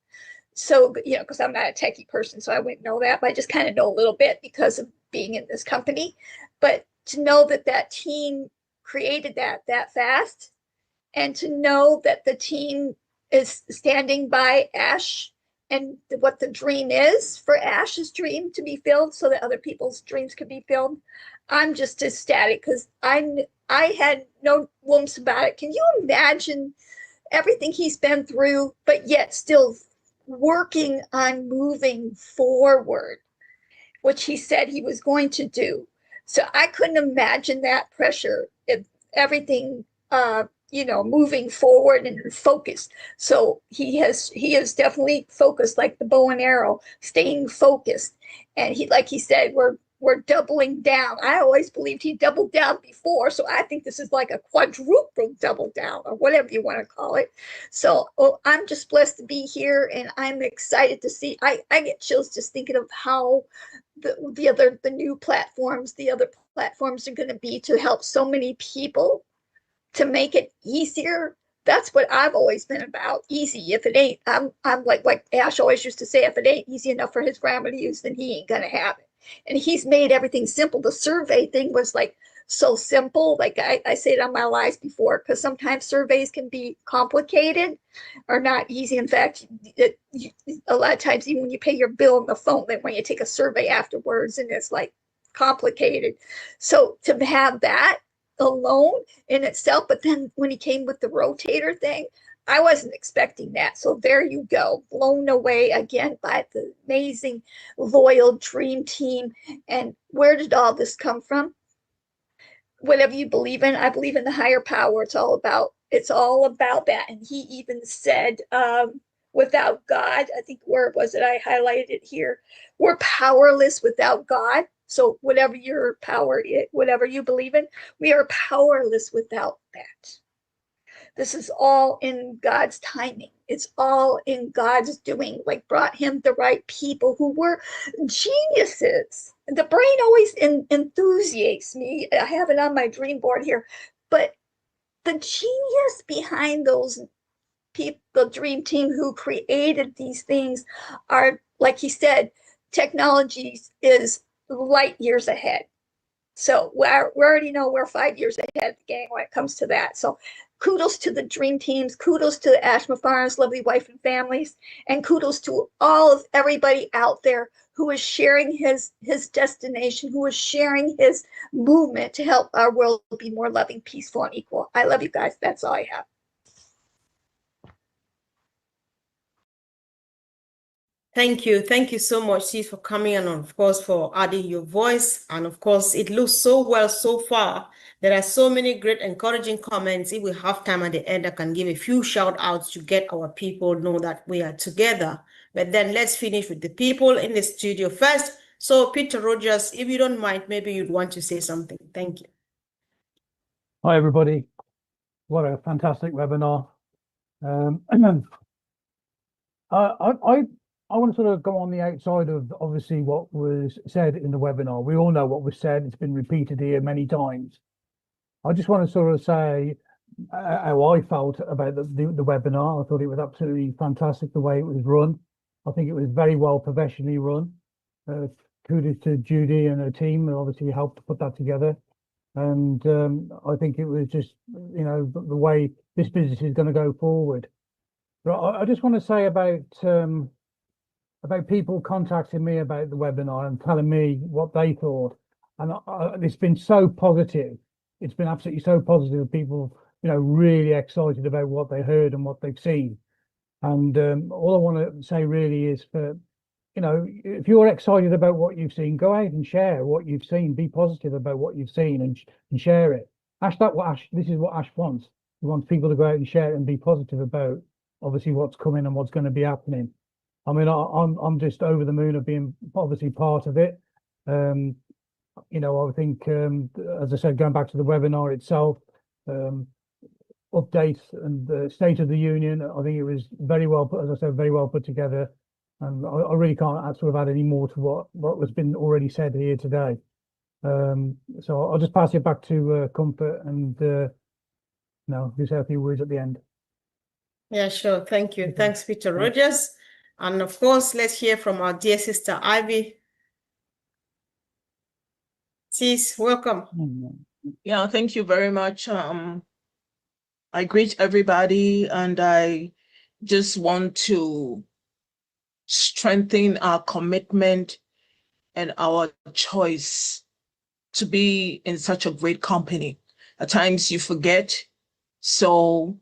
So, because I'm not a techie person, so I wouldn't know that, but I just kind of know a little bit because of being in this company. But to know that team created that fast, and to know that the team is standing by Ash and what the dream is for Ash's dream to be filled so that other people's dreams could be filled. I'm just ecstatic because I had no whoops about it. Can you imagine everything he's been through, but yet still working on moving forward, which he said he was going to do. So I couldn't imagine that pressure if everything, moving forward and focused. So he is definitely focused, like the bow and arrow, staying focused. And like he said, we're doubling down. I always believed he doubled down before, so I think this is like a quadruple double down, or whatever you want to call it. So I'm just blessed to be here, and I'm excited to see. I get chills just thinking of how the new platforms, the other platforms are going to be to help so many people, to make it easier. That's what I've always been about. Easy. If it ain't, I'm like Ash always used to say, if it ain't easy enough for his grandma to use, then he ain't gonna have it. And he's made everything simple. The survey thing was like so simple. Like I say it on my lives before, because sometimes surveys can be complicated or not easy. In fact, a lot of times, even when you pay your bill on the phone, then when you take a survey afterwards, and it's like complicated. So to have that alone in itself, but then when he came with the rotator thing, I wasn't expecting that. So there you go, blown away again by the amazing, loyal dream team. And where did all this come from? Whatever you believe in, I believe in the higher power. It's all about that. And he even said, without God, I think, where was it? I highlighted it here. We're powerless without God. So whatever your power is, whatever you believe in, we are powerless without that. This is all in God's timing. It's all in God's doing, like brought him the right people who were geniuses. The brain always enthusiastes me. I have it on my dream board here. But the genius behind those people, the dream team who created these things, are, like he said, technology is light years ahead. So we already know we're 5 years ahead of the game when it comes to that. So kudos to the dream teams, kudos to Ash Mufarah's lovely wife and families, and kudos to everybody out there who is sharing his destination, who is sharing his movement to help our world be more loving, peaceful, and equal. I love you guys. That's all I have. Thank you. Thank you so much, Sis, for coming and, of course, for adding your voice. And, of course, it looks so well so far. There are so many great encouraging comments. If we have time at the end, I can give a few shout outs to get our people know that we are together. But then let's finish with the people in the studio first. So, Peter Rogers, if you don't mind, maybe you'd want to say something. Thank you. Hi, everybody. What a fantastic webinar. I want to sort of go on the outside of obviously what was said in the webinar. We all know what was said. It's been repeated here many times. I just want to sort of say how I felt about the webinar. I thought it was absolutely fantastic the way it was run. I think it was very well professionally run. Kudos to Judy and her team who obviously helped to put that together. And I think it was just, the way this business is going to go forward. But I just want to say about people contacting me about the webinar and telling me what they thought. And it's been so positive. It's been absolutely so positive. People, really excited about what they heard and what they've seen. And all I want to say really is for, if you're excited about what you've seen, go out and share what you've seen. Be positive about what you've seen and share it. This is what Ash wants. He wants people to go out and share it and be positive about obviously what's coming and what's going to be happening. I mean, I'm just over the moon of being obviously part of it. I think, as I said, going back to the webinar itself, updates and the State of the Union, I think it was very well put, as I said, very well put together. And I really can't sort of add any more to what has been already said here today. So I'll just pass it back to Comfort and just say a few words at the end. Yeah, sure. Thank you. Thanks, Peter Rogers. And of course, let's hear from our dear sister Ivy. Sis, welcome. Yeah, thank you very much. I greet everybody, and I just want to strengthen our commitment and our choice to be in such a great company. At times you forget. So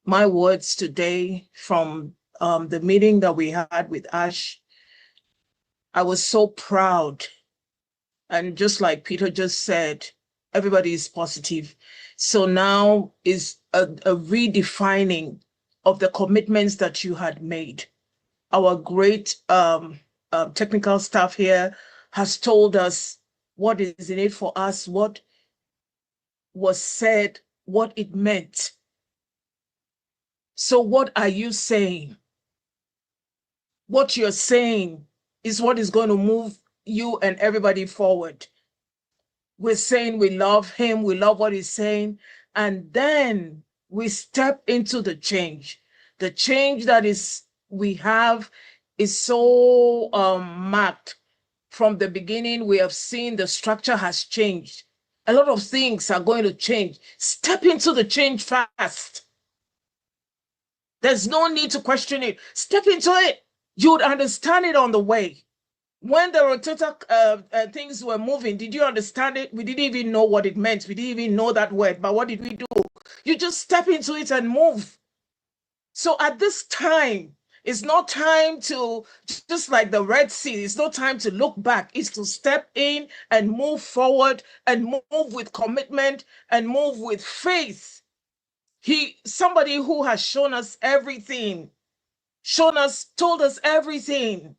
my words today from the meeting that we had with Ash, I was so proud. And just like Peter just said, everybody is positive. So now is a redefining of the commitments that you had made. Our great technical staff here has told us what is in it for us, what was said, what it meant. So what are you saying? What you're saying is what is going to move you and everybody forward. We're saying we love him, we love what he's saying, and then we step into the change. The change that we have is so marked. From the beginning, we have seen the structure has changed. A lot of things are going to change. Step into the change fast. There's no need to question it. Step into it. You would understand it on the way. When the rotator things were moving, did you understand it? We didn't even know what it meant. We didn't even know that word. But what did we do? You just step into it and move. So at this time, it's not time to, just like the Red Sea, it's not time to look back. It's to step in and move forward and move with commitment and move with faith. Somebody who has shown us everything, told us everything,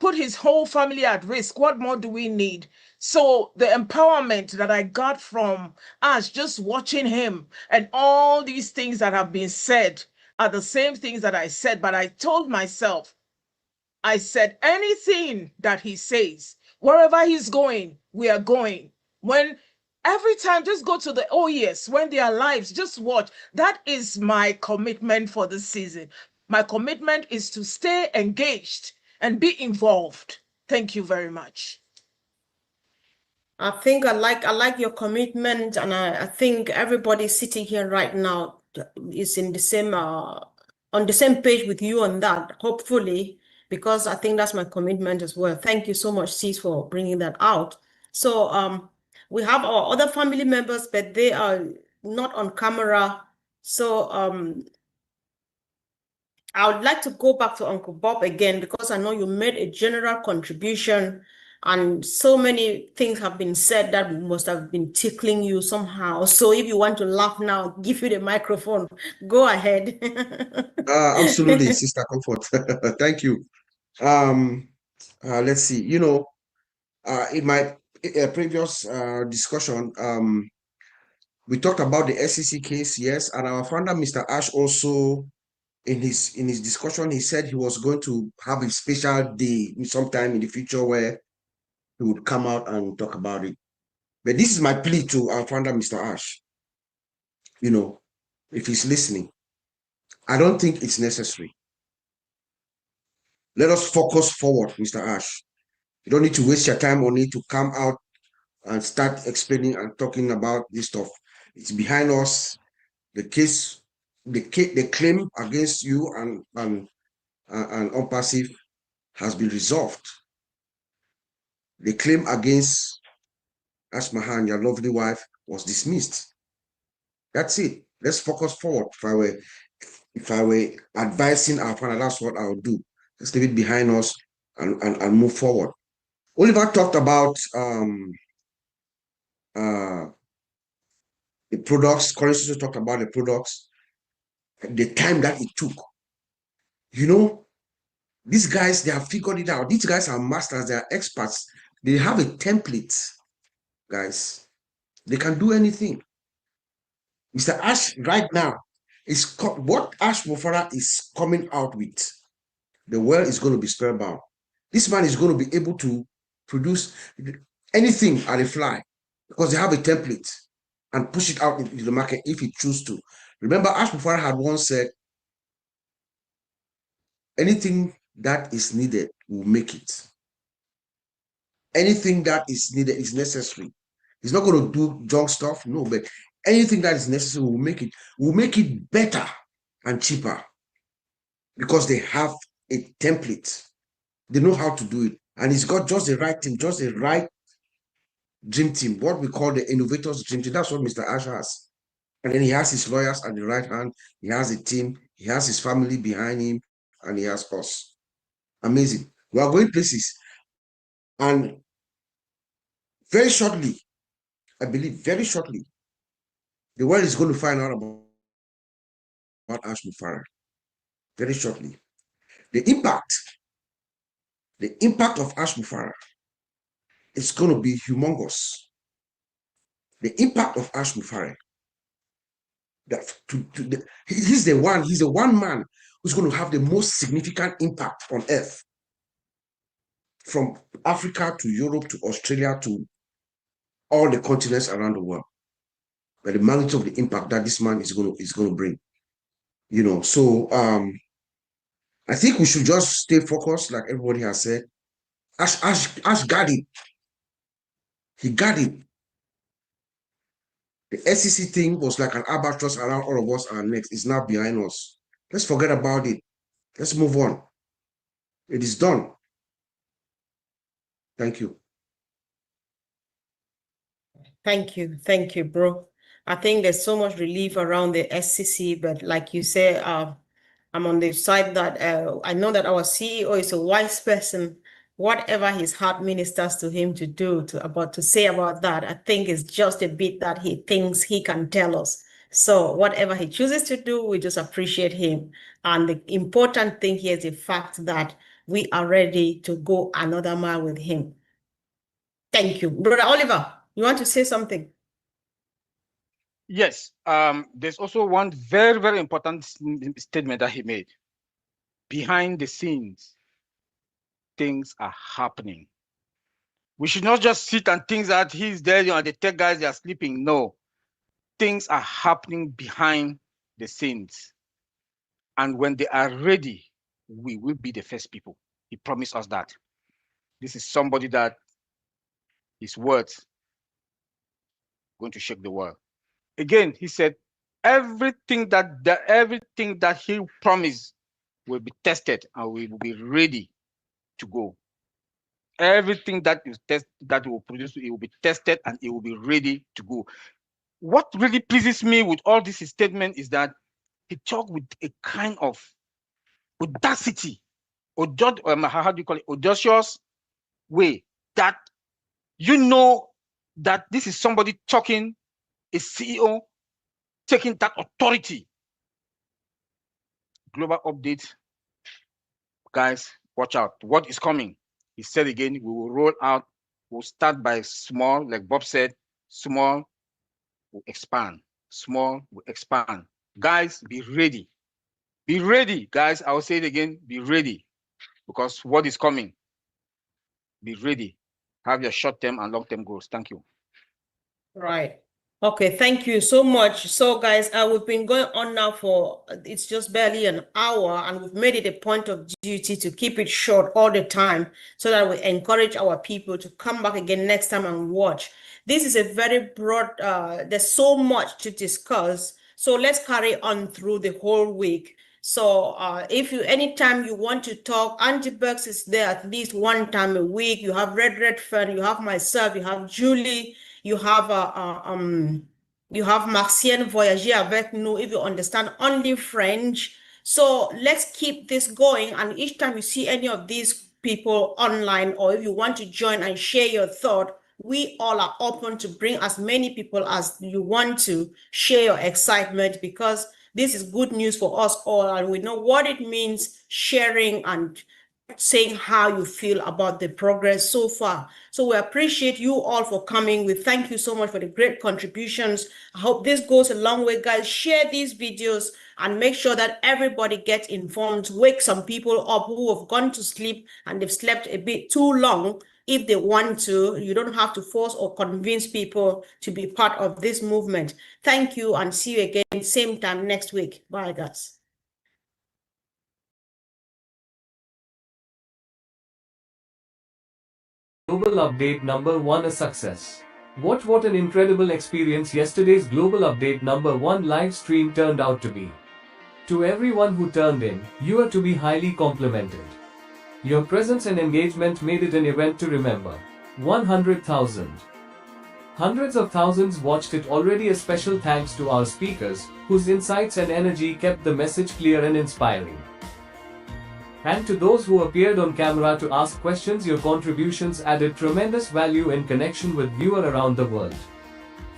put his whole family at risk. What more do we need? So the empowerment that I got from us just watching him and all these things that have been said are the same things that I said, but I told myself, I said anything that he says, wherever he's going, we are going. When every time, just go to the OES, when they are lives, just watch. That is my commitment for this season. My commitment is to stay engaged and be involved. Thank you very much. I think I like your commitment, and I think everybody sitting here right now is in the same on the same page with you on that, hopefully, because I think that's my commitment as well. Thank you so much, Sis, for bringing that out. So we have our other family members, but they are not on camera. So I would like to go back to Uncle Bob again, because I know you made a general contribution and so many things have been said that must have been tickling you somehow. So if you want to laugh now, give you the microphone. Go ahead. Absolutely, Sister Comfort. Thank you. Let's see. In my previous discussion, we talked about the SEC case, yes, and our founder, Mr. Ash, also in his discussion, he said he was going to have a special day sometime in the future where he would come out and talk about it. But this is my plea to our founder, Mr. Ash. If he's listening, I don't think it's necessary. Let us focus forward, Mr. Ash. You don't need to waste your time on it to come out and start explaining and talking about this stuff. It's behind us. The case, the claim against you and Onpassive has been resolved. The claim against Ashmahan, your lovely wife, was dismissed. That's it. Let's focus forward. If I were advising our partner, that's what I would do. Let's leave it behind us and move forward. Oliver talked about the products. Corey also talked about the products, the time that it took. These guys, they have figured it out. These guys are masters, they are experts. They have a template, guys. They can do anything. Mr. Ash, right now, what Ash Mufara is coming out with. The world is going to be spellbound. This man is going to be able to produce anything at a fly because they have a template and push it out into the market if he chooses to. Remember, Ash Mufara had once said, anything that is needed will make it. Anything that is needed is necessary. He's not going to do junk stuff, no, but anything that is necessary will make it. Will make it better and cheaper because they have a template. They know how to do it. And he's got just the right team, just the right dream team, what we call the innovators dream team. That's what Mr. Ash has. And then he has his lawyers at the right hand. He has a team. He has his family behind him. And he has us. Amazing. We are going places. And very shortly, I believe very shortly, the world is going to find out about Ash Mufareh very shortly. The impact of Ash Mufareh is going to be humongous. The impact of Ash Mufareh, he's the one man who's going to have the most significant impact on earth, from Africa to Europe to Australia to all the continents around the world. But the magnitude of the impact that this man is going to bring, So I think we should just stay focused, like everybody has said. Ash got it. He got it. The SEC thing was like an albatross around all of us. Our necks is now behind us. Let's forget about it. Let's move on. It is done. Thank you. Thank you, bro. I think there's so much relief around the SCC, but like you say, I'm on the side that I know that our CEO is a wise person. Whatever his heart ministers to him to do to say about that, I think is just a bit that he thinks he can tell us. So whatever he chooses to do, we just appreciate him. And the important thing here is the fact that we are ready to go another mile with him. Thank you. Brother Oliver, you want to say something? Yes, there's also one very, very important statement that he made. Behind the scenes, things are happening. We should not just sit and think that he's there, the tech guys, they are sleeping. No, things are happening behind the scenes. And when they are ready, we will be the first people. He promised us that. This is somebody that his words going to shake the world. Again, he said, everything that he promised will be tested and we will be ready to go. Everything that will produce, it will be tested and it will be ready to go. What really pleases me with all this statement is that he talked with a kind of audacity, how do you call it, audacious way, that that this is somebody talking, a CEO taking that authority. Global update, guys, watch out. What is coming? He said again, we will roll out, we'll start by small, like Bob said, small, we'll expand. Small, we'll expand. Guys, be ready. Be ready, guys. I will say it again, be ready. Because what is coming? Be ready. Have your short-term and long-term goals. Thank you. Right. Okay, thank you so much. So guys, we've been going on now for, it's just barely an hour, and we've made it a point of duty to keep it short all the time so that we encourage our people to come back again next time and watch. This is a very broad, there's so much to discuss. So let's carry on through the whole week. So anytime you want to talk, Auntie Burks is there at least one time a week. You have Redfern, you have myself, you have Julie, you have Marcienne Voyager avec nous, if you understand only French. So let's keep this going. And each time you see any of these people online, or if you want to join and share your thought, we all are open to bring as many people as you want to share your excitement, because this is good news for us all, and we know what it means sharing and saying how you feel about the progress so far. So we appreciate you all for coming. We thank you so much for the great contributions. I hope this goes a long way, guys. Share these videos and make sure that everybody gets informed. Wake some people up who have gone to sleep and they've slept a bit too long. If they want to, you don't have to force or convince people to be part of this movement. Thank you, and see you again same time next week. Bye, guys. Global Update number 1 a success. Watch what an incredible experience yesterday's Global Update number 1 live stream turned out to be. To everyone who turned in, you are to be highly complimented. Your presence and engagement made it an event to remember. 100,000. Hundreds of thousands watched it already. A special thanks to our speakers, whose insights and energy kept the message clear and inspiring. And to those who appeared on camera to ask questions, your contributions added tremendous value in connection with viewers around the world.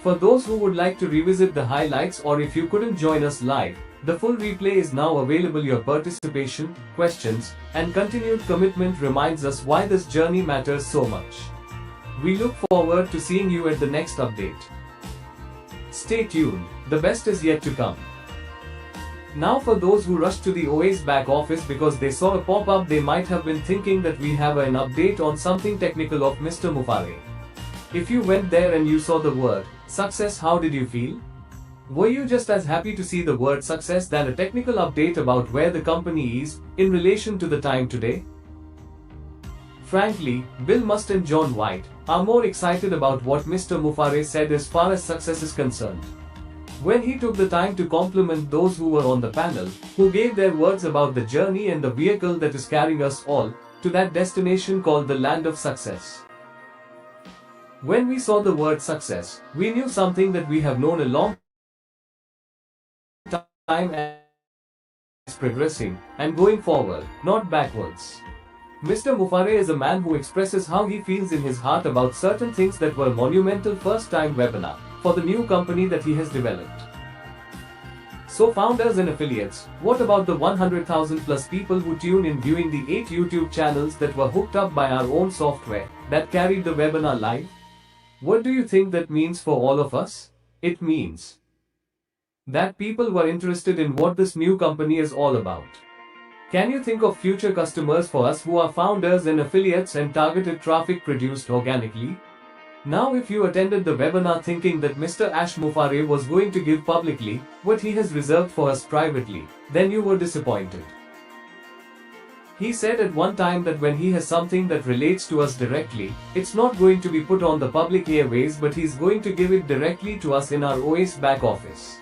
For those who would like to revisit the highlights or if you couldn't join us live, the full replay is now available. Your participation, questions, and continued commitment reminds us why this journey matters so much. We look forward to seeing you at the next update. Stay tuned, the best is yet to come. Now for those who rushed to the OA's back office because they saw a pop-up, they might have been thinking that we have an update on something technical of Mr. Mufare. If you went there and you saw the word success, how did you feel? Were you just as happy to see the word success than a technical update about where the company is in relation to the time today? Frankly, Bill Must and John White are more excited about what Mr. Mufare said as far as success is concerned. When he took the time to compliment those who were on the panel, who gave their words about the journey and the vehicle that is carrying us all to that destination called the land of success. When we saw the word success, we knew something that we have known a long time as progressing and going forward, not backwards. Mr. Mufare is a man who expresses how he feels in his heart about certain things that were monumental first-time webinar for the new company that he has developed. So founders and affiliates, what about the 100,000 plus people who tune in viewing the 8 YouTube channels that were hooked up by our own software that carried the webinar live? What do you think that means for all of us? It means that people were interested in what this new company is all about. Can you think of future customers for us who are founders and affiliates and targeted traffic produced organically? Now if you attended the webinar thinking that Mr. Ash Mufare was going to give publicly what he has reserved for us privately, then you were disappointed. He said at one time that when he has something that relates to us directly, it's not going to be put on the public airways, but he's going to give it directly to us in our OA's back office.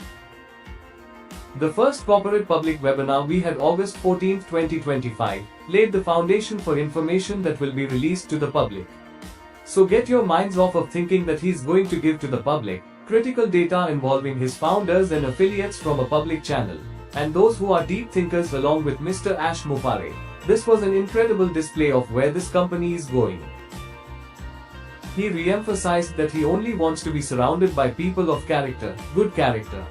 The first corporate public webinar we had August 14, 2025, laid the foundation for information that will be released to the public. So get your minds off of thinking that he's going to give to the public critical data involving his founders and affiliates from a public channel, and those who are deep thinkers along with Mr. Ash Mufare. This was an incredible display of where this company is going. He re-emphasized that he only wants to be surrounded by people of character, good character,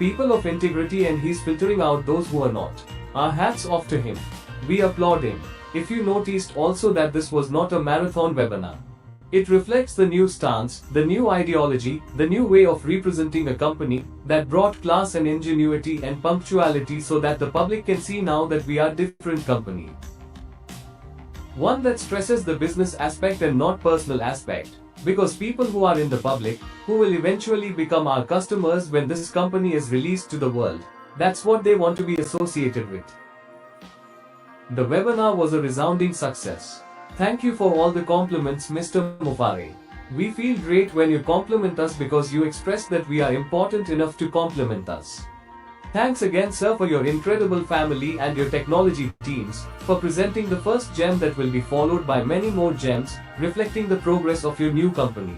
people of integrity, and he's filtering out those who are not. Our hats off to him. We applaud him. If you noticed also that this was not a marathon webinar. It reflects the new stance, the new ideology, the new way of representing a company that brought class and ingenuity and punctuality so that the public can see now that we are different company. One that stresses the business aspect and not personal aspect. Because people who are in the public, who will eventually become our customers when this company is released to the world, that's what they want to be associated with. The webinar was a resounding success. Thank you for all the compliments, Mr. Mufare. We feel great when you compliment us because you express that we are important enough to compliment us. Thanks again, sir, for your incredible family and your technology teams, for presenting the first gem that will be followed by many more gems, reflecting the progress of your new company.